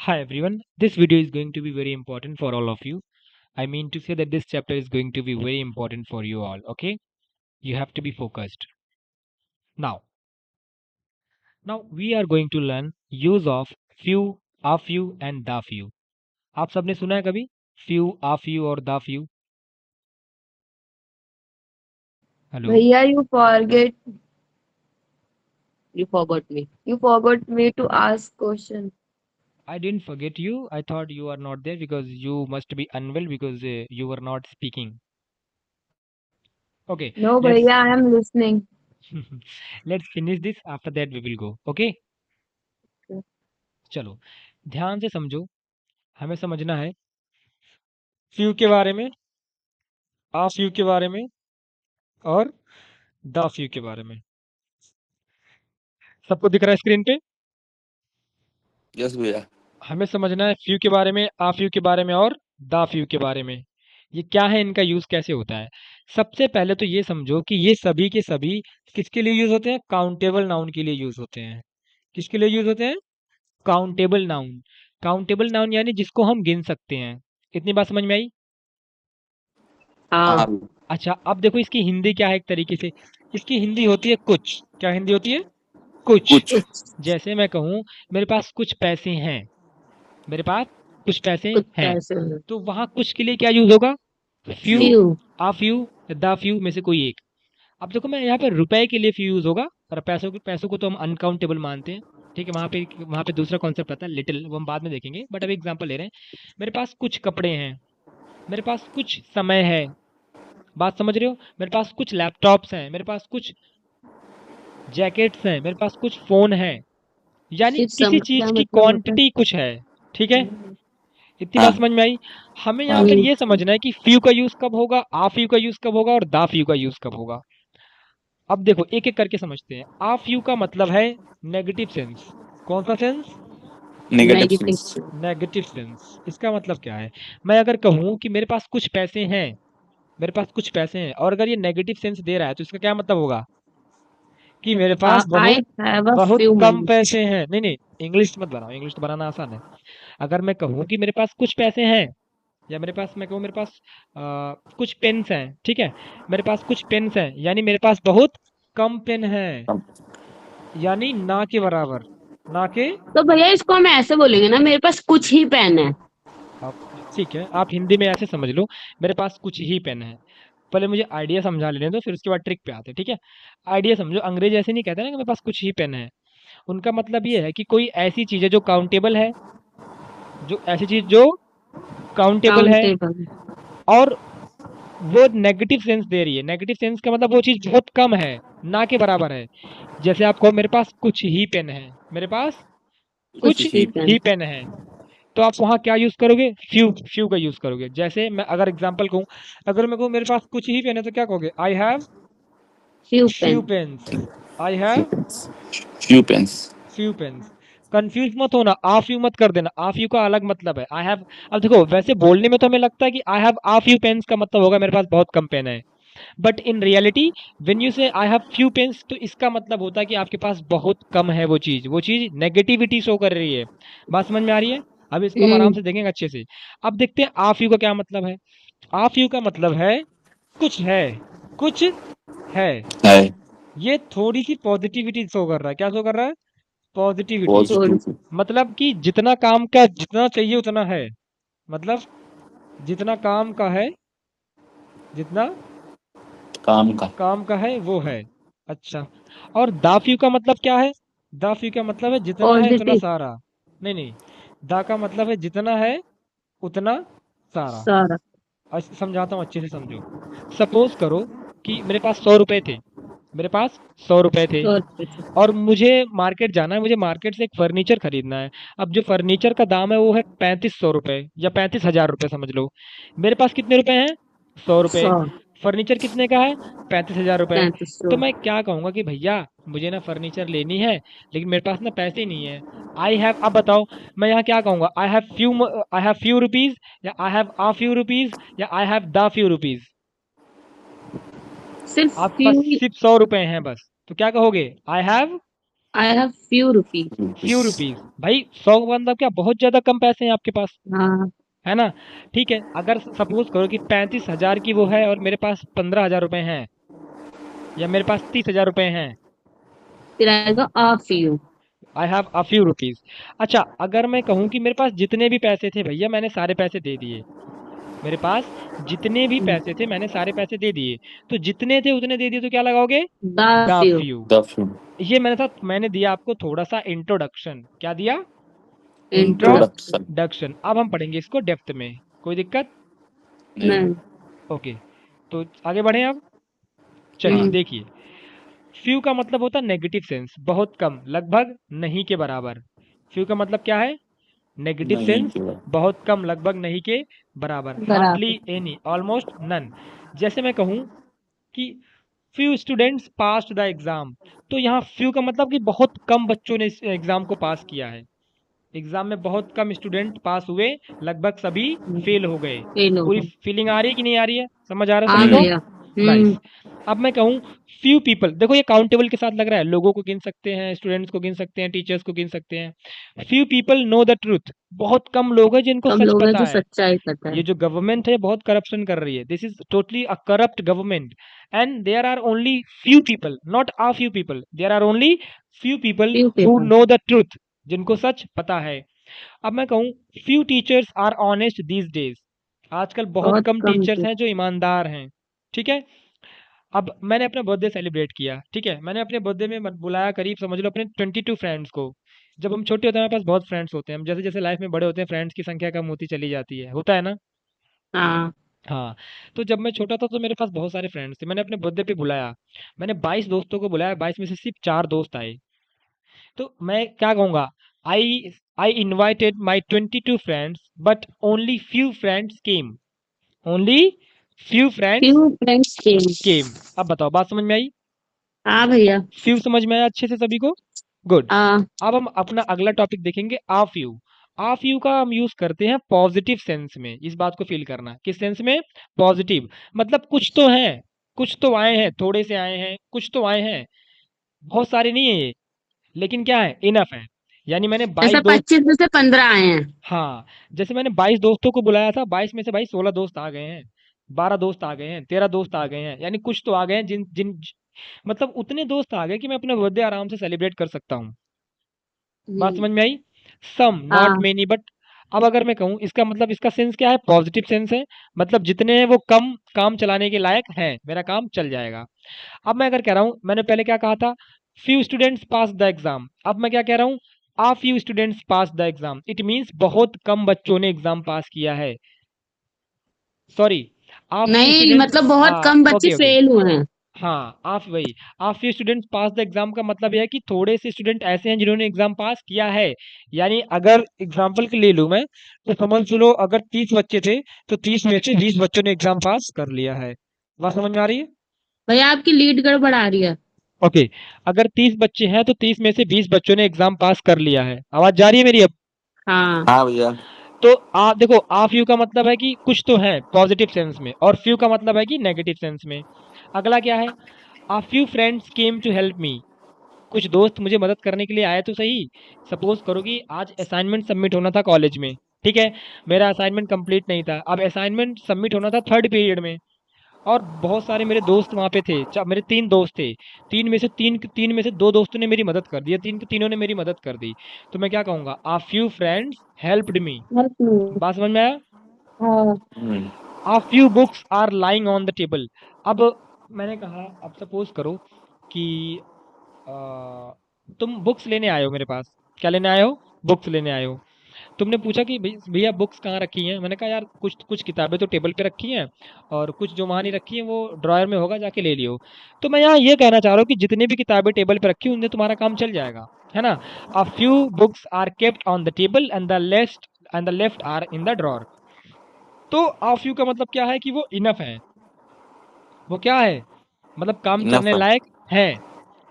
Hi everyone, this video is going to be very important for all of you. I mean to say that this chapter is going to be very important for you all, okay? You have to be focused. Now we are going to learn use of few, a few and the few. आप सबने सुना है कभी few, a few और the few? Hello, भैया you forgot me to ask question. I didn't forget you. I thought you are not there because you must be unwell because you were not speaking. Okay, No let's भैया I am listening. let's finish this. After that we will go. Okay? चलो, ध्यान से समझो. हमें समझना है few के बारे में, आ फ्यू के बारे में और द फ्यू के बारे में. सबको दिख रहा है स्क्रीन पे? यस भैया। हमें समझना है फ्यू के बारे में, आ फ्यू के बारे में और द फ्यू के बारे में. ये क्या है, इनका यूज कैसे होता है. सबसे पहले तो ये समझो कि ये सभी के सभी किसके लिए यूज होते हैं. काउंटेबल नाउन के लिए यूज होते हैं. किसके लिए यूज होते हैं. Countable noun. काउंटेबल नाउन यानी जिसको हम गिन सकते हैं. इतनी बात समझ में आई. हाँ हाँ अच्छा, अब देखो इसकी हिंदी क्या है. एक तरीके से इसकी हिंदी होती है कुछ. क्या हिंदी होती है. कुछ. कुछ। जैसे मैं कहूँ मेरे पास कुछ पैसे हैं. मेरे पास कुछ पैसे कुछ हैं. पैसे हैं। तो वहां कुछ के लिए क्या यूज होगा. Few, few. few uh few, the few में से कोई एक. अब देखो मैं यहाँ पे रुपए के लिए फ्यू यूज होगा. और पैसों को तो हम अनकाउंटेबल मानते हैं. ठीक है, वहां पे दूसरा कॉन्सेप्ट आता है लिटिल, वो हम बाद में देखेंगे. बट अभी एग्जांपल ले रहे हैं. मेरे पास कुछ कपड़े हैं. मेरे पास कुछ समय है. बात समझ रहे हो. मेरे पास कुछ लैपटॉप्स हैं. मेरे पास कुछ जैकेट्स हैं. मेरे पास कुछ फोन है. यानी सिर्फ किसी सम चीज क्या की मतलब होता है। क्वांटिटी कुछ है. ठीक है, इतनी बात हाँ समझ में आई. हमें यहाँ हाँ पर हम्म ये समझना है कि फ्यू का यूज कब होगा, आ फ्यू का यूज कब होगा और दा फ्यू का यूज कब होगा. अब देखो एक एक करके समझते हैं. आ फ्यू का मतलब है नेगेटिव सेंस. कौन सा sense. Negative negative sense. Negative sense. इसका मतलब क्या है. मैं अगर कहूँ कि मेरे पास कुछ पैसे हैं, मेरे पास कुछ पैसे हैं और अगर ये नेगेटिव सेंस दे रहा है तो इसका क्या मतलब होगा कि मेरे पास आई बहुत हैव अ बहुत फ्यू कम मनी। पैसे हैं. नहीं नहीं, इंग्लिश मत बनाओ. इंग्लिश तो बनाना आसान है. अगर मैं कहूँ कि मेरे पास कुछ पैसे हैं, या मेरे पास मैं कहूँ मेरे पास कुछ पेन्स हैं. ठीक है, मेरे पास कुछ पेन्स हैं यानी मेरे पास बहुत कम पेन है. यानी ना के बराबर. ना के. तो भैया इसको हम ऐसे बोलेंगे ना, मेरे पास कुछ ही पेन है। आप ठीक है, आप हिंदी में ऐसे समझ लो. मेरे पास कुछ ही पेन है. पहले मुझे आइडिया समझा लेने दो, फिर उसके बाद ट्रिक पे आते हैं. ठीक है, आइडिया समझो. अंग्रेज ऐसे नहीं कहते ना कि मेरे पास कुछ ही पेन है. उनका मतलब ये है कि कोई ऐसी चीज है जो काउंटेबल है, जो ऐसी चीज जो काउंटेबल है काउंटेबल। और वो नेगेटिव सेंस दे रही है. नेगेटिव सेंस का मतलब वो चीज बहुत कम है, ना के बराबर है. जैसे आप कहो मेरे पास कुछ ही पेन है. मेरे पास कुछ कुछ कुछ ही ही पेन। ही पेन है. तो आप वहां क्या यूज करोगे. फ्यू. फ्यू का यूज करोगे. जैसे मैं अगर एग्जांपल कहूँ, अगर मैं कहूँ मेरे पास कुछ ही पेन है तो क्या कहोगे. I have few few pen. Pens. I few have pens. Few pens. Few pens. Confuse मत होना. आ फ्यू मत कर देना. आ फ्यू का अलग मतलब है. I have. अब देखो वैसे बोलने में तो हमें लगता है कि I have a few pens का मतलब होगा मेरे पास बहुत कम पेन है. But in reality when you say I have few pens तो इसका मतलब होता है कि आपके पास बहुत कम है. वो चीज नेगेटिविटी शो कर रही है. बात समझ में आ रही है. अब इसको हम आराम हम्म से देखेंगे अच्छे से. अब देखते हैं आफ यू का क्या मतलब है. आफ यू का मतलब है कुछ है. कुछ है. है। ये थोड़ी सी पॉजिटिविटी शो कर रहा है. क्या शो कर रहा है. पॉजिटिविटी. थोड़ी। पॉजिटिव। मतलब कि जितना काम का जितना चाहिए उतना है. मतलब जितना काम का है, जितना काम का। काम का है वो है. अच्छा, और दाफ्यू का मतलब क्या है. दाफ्यू का मतलब है जितना है उतना पॉजिटिव। सारा. नहीं नहीं, दा का मतलब है जितना है उतना सारा. सारा। समझाता हूँ अच्छे से समझो. सपोज करो कि मेरे पास 100 रुपए थे. मेरे पास 100 रुपए थे 100 रुपए से। और मुझे मार्केट जाना है. मुझे मार्केट से एक फर्नीचर खरीदना है. अब जो फर्नीचर का दाम है वो है 3500 रुपए या 35,000 रुपए समझ लो. मेरे पास कितने रुपए हैं. 100 रुपए. 100। फर्नीचर कितने का है. 35,000 रुपए. 3500। तो मैं क्या कहूंगा कि भैया मुझे ना फर्नीचर लेनी है लेकिन मेरे पास ना पैसे ही नहीं है. I have. अब बताओ मैं यहाँ क्या कहूंगा. आई हैव फ्यू रुपीज या I have a few rupees या I have the few rupees. सिर्फ आपके पास फ्यू। सिर्फ 100 रुपए हैं बस. तो क्या कहोगे. I have I have few rupees. Few rupees. Rupees. भाई 100 मतलब क्या बहुत ज्यादा कम पैसे हैं आपके पास, हाँ, है ना? ठीक है, अगर सपोज करो कि 35,000 की वो है और मेरे पास 15,000 रुपए हैं, या मेरे पास 30,000 रुपए हैं, फिर आएगा a few. I have a few rupees. अच्छा, अगर मैं कहूँ कि मेरे पास जितने भी पैसे थे भैया मैंने सारे पैसे दे दिए, मेरे पास जितने भी पैसे थे मैंने सारे पैसे दे दिए, तो जितने थे उतने दे दिए, तो क्या लगाओगे? The the few. Few. The few. ये मैंने दिया आपको थोड़ा सा इंट्रोडक्शन। क्या दिया? इंट्रोडक्शन। Introduction. इंट्रोडक्शन। अब हम पढ़ेंगे इसको डेप्थ में, कोई दिक्कत? नहीं. नहीं। ओके, तो आगे बढ़े अब। चलिए हाँ. हम्म। देखिए, फ्यू का मतलब होता है नेगेटिव सेंस, बहुत कम, लगभग, नहीं के बराबर। फ्यू का मतलब क्या है? नेगेटिव नहीं सेंस, किया. बहुत कम, लगभग, नहीं के बराबर, हार्डली बराबर। Any, almost none. जैसे मैं कहूँ कि few students passed the exam, तो यहाँ फ्यू का मतलब कि बहुत कम बच्चों ने इस एग्जाम को पास किया है। एग्जाम में बहुत कम स्टूडेंट पास हुए, लगभग सभी फेल हो गए। ये पूरी लोग। फीलिंग आ रही है कि नहीं आ रही है? समझ आ रहा है आ सभी को? गया। नाइस। अब मैं कहूँ फ्यू पीपल, देखो ये काउंटेबल के साथ लग रहा है, लोगों को गिन सकते हैं, स्टूडेंट्स को गिन सकते हैं, टीचर्स को गिन सकते हैं। Few people know the truth, बहुत कम लोग हैं जिनको कम सच लोग हैं पता जो है। सच्चाई पता ये है। जो गवर्नमेंट है बहुत करप्शन कर रही है, this is totally a corrupt government, and there are only few people, not a few people, there are only few people few who people. Know the truth, जिनको सच पता है। अब मैं कहूँ few teachers are honest these days, आजकल बहुत बहुत कम कम टीचर्स थे। हैं जो ईमानदार हैं। ठीक है। अब मैंने अपना बर्थडे सेलिब्रेट किया, ठीक है, मैंने अपने बर्थडे में बुलाया करीब समझ लो अपने 22 फ्रेंड्स को। जब हम छोटे होते हैं हमारे पास बहुत फ्रेंड्स होते हैं, हम जैसे जैसे लाइफ में बड़े होते हैं फ्रेंड्स की संख्या कम होती चली जाती है, होता है ना? हाँ। हाँ। तो जब मैं छोटा था तो मेरे पास बहुत सारे फ्रेंड्स थे, मैंने अपने बर्थडे पे बुलाया, मैंने 22 दोस्तों को बुलाया, 22 में से सिर्फ 4 दोस्त आए। तो मैं क्या कहूँगा, I I invited my 22 friends but only few friends came, only few friends few friends came. Came. अब बताओ, बात समझ में आई? हाँ भैया। फ्यू समझ में आया अच्छे से सभी को? गुड। आ। अब हम अपना अगला टॉपिक देखेंगे, आ फ्यू। आ फ्यू का हम यूज करते हैं पॉजिटिव सेंस में, इस बात को फील करना, किस सेंस में? पॉजिटिव। मतलब कुछ तो हैं, कुछ तो आए हैं, थोड़े से आए हैं, कुछ तो आए हैं, बहुत सारे नहीं है ये, लेकिन क्या है, इनफ है। यानी मैंने 22 ऐसा दोस्त, 25 में से 15 आए हैं। हाँ, जैसे मैंने 22 दोस्तों को बुलाया था, 22 में से भाई 16 दोस्त आ गए हैं, 12 दोस्त आ गए हैं, 13 दोस्त आ गए हैं, यानी कुछ तो आ गए हैं जिन जिन मतलब उतने दोस्त आ गए कि मैं अपना बर्थडे आराम से सेलिब्रेट कर सकता हूँ। बात समझ हम्म। में आई? सम, नॉट हाँ। Many, but. अब अगर मैं कहूँ इसका मतलब, इसका सेंस क्या है? पॉजिटिव सेंस है, मतलब जितने हैं वो कम काम चलाने के लायक हैं, मेरा काम चल जाएगा। अब मैं अगर कह रहा हूँ, मैंने पहले क्या कहा था? Few students pass the exam, अब मैं क्या कह रहा हूँ? आ few students pass the exam, it means बहुत कम बच्चों ने एग्जाम पास किया है। सॉरी, आ फ्यू नहीं, स्टूडेंट्स, मतलब बहुत हाँ, कम बच्चे ओके ओके, फेल हुए हैं। हाँ, आप वही, आप few students pass the exam का मतलब यह है कि थोड़े से स्टूडेंट ऐसे हैं जिन्होंने एग्जाम पास किया है। यानी अगर एग्जाम्पल के लिए लूं मैं, तो समझ लो अगर 30 बच्चे थे, तो 30 में से 20 बच्चों ने एग्जाम पास कर लिया है। बात समझ में आ रही है? भैया आपकी लीड गड़बड़ा रही है। ओके, अगर 30 बच्चे हैं तो 30 में से 20 बच्चों ने एग्जाम पास कर लिया है। आवाज जा रही है मेरी अब? हाँ। हाँ भैया. तो आप देखो, आ फ्यू का मतलब है कि कुछ तो है पॉजिटिव सेंस में, और फ्यू का मतलब है कि नेगेटिव सेंस में। अगला क्या है? A few friends came to help me, कुछ दोस्त मुझे मदद करने के लिए आए तो सही। सपोज करो कि आज असाइनमेंट सबमिट होना था कॉलेज में, ठीक है, मेरा असाइनमेंट कंप्लीट नहीं था, अब असाइनमेंट सबमिट होना था थर्ड पीरियड में, और बहुत सारे मेरे दोस्त वहाँ पे थे, मेरे 3 दोस्त थे, 3 में से 2 दोस्तों ने मेरी मदद कर दी, या 3 के तीनों ने मेरी मदद कर दी। तो मैं क्या कहूँगा? A few friends helped me. Help me. बात समझ में आया? हाँ। हम्म. A few books are lying on the table. अब मैंने कहा, अब सपोज करो कि तुम बुक्स लेने आए हो मेरे पास। क्या लेने आए हो? बुक्स लेने आए हो। तुमने पूछा कि भैया बुक्स कहाँ रखी हैं? मैंने कहा यार कुछ कुछ किताबें तो टेबल पे रखी हैं, और कुछ जो वहाँ नहीं रखी हैं वो ड्रॉयर में होगा, जाके ले लियो। तो मैं यहाँ ये कहना चाह रहा हूँ कि जितनी भी किताबें टेबल पे रखी उनसे तुम्हारा काम चल जाएगा, है ना? A few books are kept on the table and the left are in the drawer. तो अ फ्यू का मतलब क्या है? कि वो इनफ है, वो क्या है, मतलब काम Enough करने है. लायक है।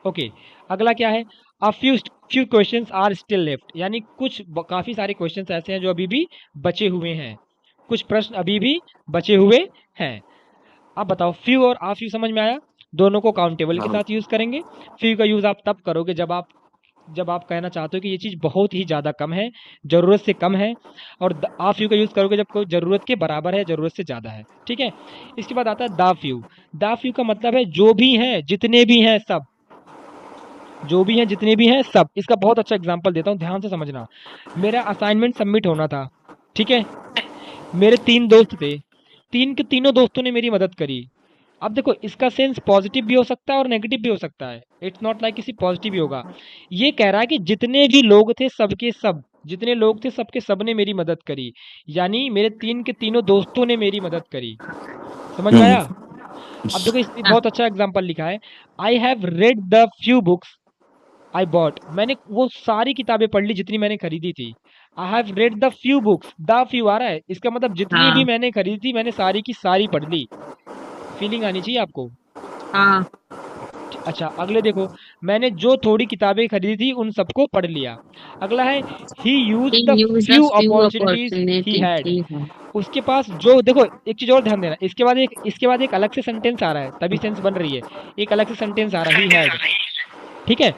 ओके। अगला क्या है? A few few questions are still left, यानी कुछ काफी सारे क्वेश्चंस ऐसे हैं जो अभी भी बचे हुए हैं, कुछ प्रश्न अभी भी बचे हुए हैं। अब बताओ, फ्यू और आ फ्यू समझ में आया? दोनों को काउंटेबल के हाँ. साथ यूज करेंगे। फ्यू का यूज आप तब करोगे जब आप जब आप कहना चाहते हो कि ये चीज़ बहुत ही ज़्यादा कम है, ज़रूरत से कम है, और आ फ्यू का यूज़ करोगे जब कोई ज़रूरत के बराबर है, ज़रूरत से ज़्यादा है। ठीक है, इसके बाद आता है दा फ्यू। दा फ्यू का मतलब है जो भी हैं, जितने भी हैं सब, जो भी हैं जितने भी हैं सब। इसका बहुत अच्छा एग्जांपल देता हूँ, ध्यान से समझना। मेरा असाइनमेंट सबमिट होना था, ठीक है, मेरे 3 दोस्त थे, 3 के तीनों दोस्तों ने मेरी मदद करी। अब देखो, इसका सेंस पॉजिटिव भी हो सकता है और नेगेटिव भी हो सकता है। इट्स नॉट लाइक किसी पॉजिटिव ही होगा। ये कह रहा है कि जितने भी लोग थे सबके सब, जितने लोग थे सबके सब ने मेरी मदद करी, यानी मेरे 3 के तीनों दोस्तों ने मेरी मदद करी। समझ में आया? अब देखो, इसमें हाँ बहुत अच्छा एग्जांपल लिखा है, आई have read the few books I bought. मैंने वो सारी किताबें पढ़ ली जितनी मैंने खरीदी थी। I have read the few books, the few आ रहा है, इसका मतलब जितनी भी हाँ मैंने खरीदी थी मैंने सारी की सारी पढ़ ली। फीलिंग आनी चाहिए आपको। हाँ। अच्छा, अगले देखो, मैंने जो थोड़ी किताबें खरीदी थी उन सबको पढ़ लिया। अगला है, he use He the used a few few opportunities he opportunity had. he had. उसके पास जो, देखो एक चीज और ध्यान देना, इसके बाद एक अलग से सेंटेंस आ रहा है, तभी सेंस बन रही है। एक अलग से सेंटेंस आ रहा है, ही हैड। ठीक है,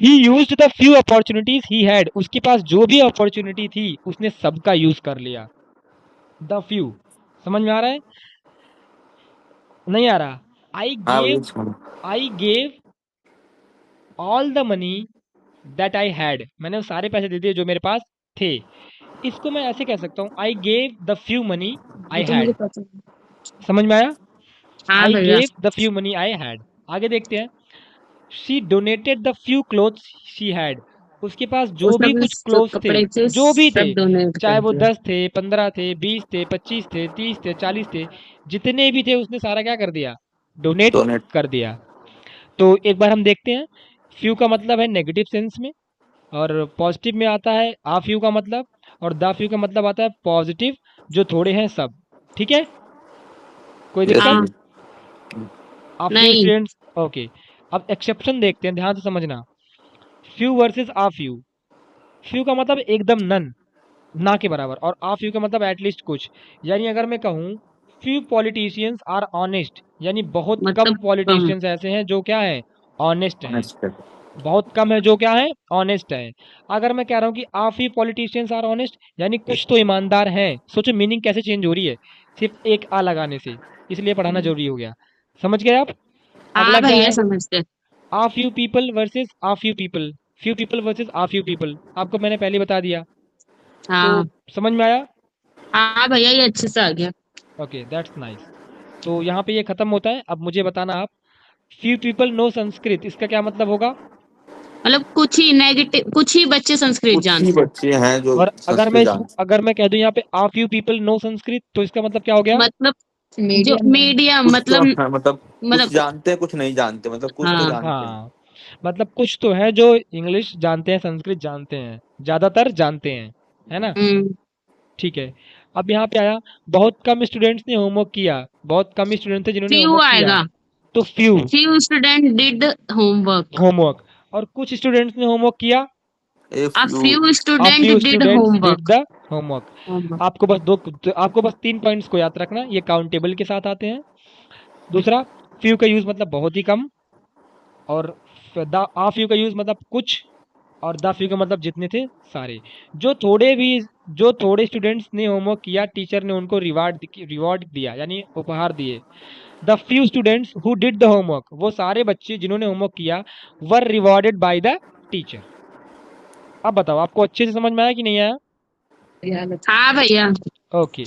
ही used the few opportunities he had, उसके पास जो भी अपॉर्चुनिटी थी उसने सबका यूज कर लिया। द फ्यू, समझ में आ रहा है? नहीं आ रहा? आई हाँ भैया gave I gave all the money that I had, मैंने वो सारे पैसे दे दिए जो मेरे पास थे। इसको मैं ऐसे कह सकता हूँ, I gave the few money ये आई तो मुझे हैड। पता है। समझ में आया? हाँ आई भैया। Gave the few money I had. आगे देखते हैं, she donated the few clothes she had, उसके पास जो भी उसने कुछ जो क्लोथ्स थे, कपड़े थे जो भी थे, सब डोनेट चाहे कर वो दिया। 10 थे, 15 थे, 20 थे, 25 थे, 30 थे, 40 थे, जितने भी थे उसने सारा क्या कर दिया? Donate donate. कर दिया। तो एक बार हम देखते हैं, फ्यू का मतलब है नेगेटिव सेंस में, और पॉजिटिव में आता है आ फ्यू का मतलब, और द फ्यू का मतलब आता है पॉजिटिव, जो थोड़े हैं सब। ठीक है, कोई यस दिक्कत? हाँ। भैया। आ फ्यू नहीं। Students, okay. अब एक्सेप्शन देखते हैं, ध्यान से समझना। फ्यू वर्सेस आ फ्यू। फ्यू का मतलब एकदम नन, ना के बराबर, और आ फ्यू का मतलब एटलीस्ट कुछ। यानी अगर मैं कहूँ फ्यू पॉलिटिशियंस आर ऑनेस्ट, यानी बहुत कम मतलब कम। पॉलिटिशियंस ऐसे हैं जो क्या है? ऑनेस्ट हैं। अनएक्सपेक्टेड। बहुत कम है जो क्या है? ऑनेस्ट है। अगर मैं कह रहा हूँ कि a few politicians are honest, यानी कुछ तो ईमानदार हैं। सोचो मीनिंग कैसे चेंज हो रही है सिर्फ एक आ लगाने से। इसलिए पढ़ाना जरूरी हो गया। समझ गए आप? हाँ अगला क्या भैया है? समझते। आ फ्यू पीपल वर्सेस आ few people, few people versus आ फ्यू पीपल, आपको मैंने पहले बता दिया। तो हाँ। समझ में आया? हाँ भैया ये अच्छे से आ गया। Okay, that's nice. तो यहाँ पे ये खत्म होता है। अब मुझे बताना आप, फ्यू पीपल नो संस्कृत, इसका क्या मतलब होगा? मतलब कुछ ही नेगेटिव, कुछ ही बच्चे संस्कृत कुछ ही जानते हैं। बच्चे हैं जो और संस्कृत जानते अगर मैं कह दूं यहाँ पे आ फ्यू पीपल नो संस्कृत, तो इसका मतलब क्या हो गया? मतलब जो मीडियम में। मीडियम, कुछ तो मतलब हाँ, मतलब कुछ मतलब जानते हैं कुछ नहीं जानते, मतलब कुछ तो हाँ। जानते हैं। हाँ, मतलब कुछ तो है जो इंग्लिश जानते हैं, संस्कृत जानते हैं, ज्यादातर जानते हैं, है ना? हम्म। ठीक है। अब यहाँ पे आया, बहुत कम स्टूडेंट्स ने होमवर्क किया, बहुत कम स्टूडेंट थे जिन्होंने फ्यू होमवर्क किया। आएगा। तो few few student did homework. Homework, और कुछ स्टूडेंट्स ने होमवर्क किया। A if you few A student few did students did homework. the homework। Homework. आपको बस 3 पॉइंट्स को याद रखना, ये काउंटेबल के साथ आते हैं। दूसरा, फ्यू का यूज मतलब बहुत ही कम, और द आ फ्यू का यूज मतलब कुछ, और द फ्यू का मतलब जितने थे सारे। जो थोड़े स्टूडेंट्स ने होमवर्क किया, टीचर ने उनको रिवॉर्ड दिया, यानी उपहार दिए। The few students who did the homework, वो सारे बच्चे जिन्होंने होमवर्क किया, वर रिवॉर्डेड बाय द टीचर। अब बताओ, आपको अच्छे से समझ में आया कि नहीं आया? हाँ भैया। ओके।